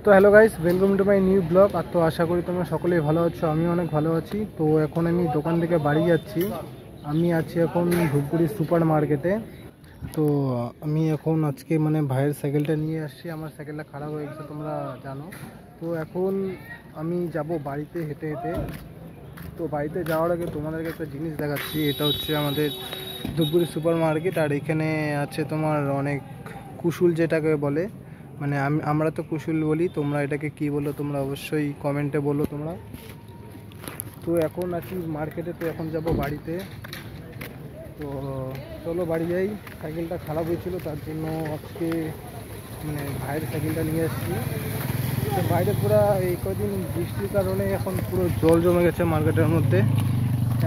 তো hello guys, welcome to my new blog. আর তো আশা করি তোমরা সকলেই ভালো আছো, আমি অনেক ভালো আছি। তো এখন আমি দোকান থেকে বাড়ি যাচ্ছি। আমি আছি এখন ধূপগুড়ি সুপার মার্কেটে। তো আমি এখন আজকে ভাইয়ের সাইকেলটা নিয়ে আসছি। আমার সাইকেলটা খারাপ হয়ে গেছে, তোমরা জানো। তো এখন আমি যাব বাড়িতে হেঁটে হেঁটে। তো বাড়িতে যাওয়ার আগে তোমাদেরকে একটা জিনিস দেখাচ্ছি। এটা হচ্ছে আমাদের ধূপগুড়ি সুপার মার্কেট। আর এখানে আছে তোমার অনেক কুশুল, যেটাকে বলে আমরা তো কুশুল বলি, তোমরা এটাকে কি বলো তোমরা অবশ্যই কমেন্টে বলো তোমরা। তো এখন আছি মার্কেটে, তো এখন যাব বাড়িতে। তো চলো বাড়ি যাই। সাইকেলটা খারাপ হয়েছিল, তার জন্য আজকে ভাইয়ের সাইকেলটা নিয়ে আসছি। তো বাইরে পুরো এই কদিন বৃষ্টির কারণে এখন পুরো জল জমে গেছে মার্কেটের মধ্যে।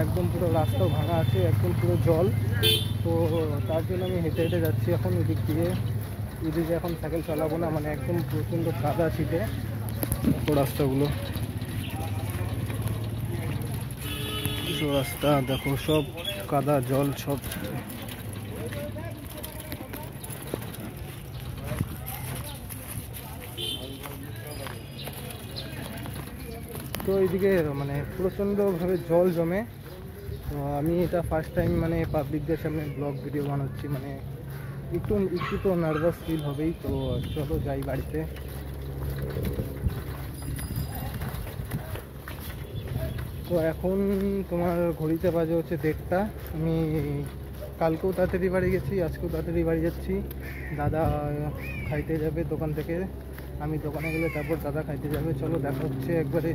একদম পুরো রাস্তাও ভাঙা আছে, একদম পুরো জল। তো তার জন্য আমি হেঁটে হেঁটে যাচ্ছি এখন এদিক দিয়ে। এদিকে এখন সাইকেল চালাবো না, একদম প্রচণ্ড কাদা ছিটে রাস্তাগুলো। রাস্তা দেখো, সব কাদা জল সব। তো এইদিকে প্রচণ্ডভাবে জল জমে। তো আমি এটা ফার্স্ট টাইম পাবলিকদের সামনে ব্লগ ভিডিও বানাচ্ছি। একটু একটু তো নার্ভাস ফিল হবেই। তো চলো যাই বাড়িতে। তো এখন তোমার ঘড়িতে বাজে হচ্ছে 1:30। আমি কালকেও তাড়াতাড়ি বাড়ি গেছি, আজকেও তাড়াতাড়ি বাড়ি যাচ্ছি। দাদা খাইতে যাবে দোকান থেকে, আমি দোকানে গেলে তারপর দাদা খাইতে যাবে। চলো দেখা হচ্ছে একবারে।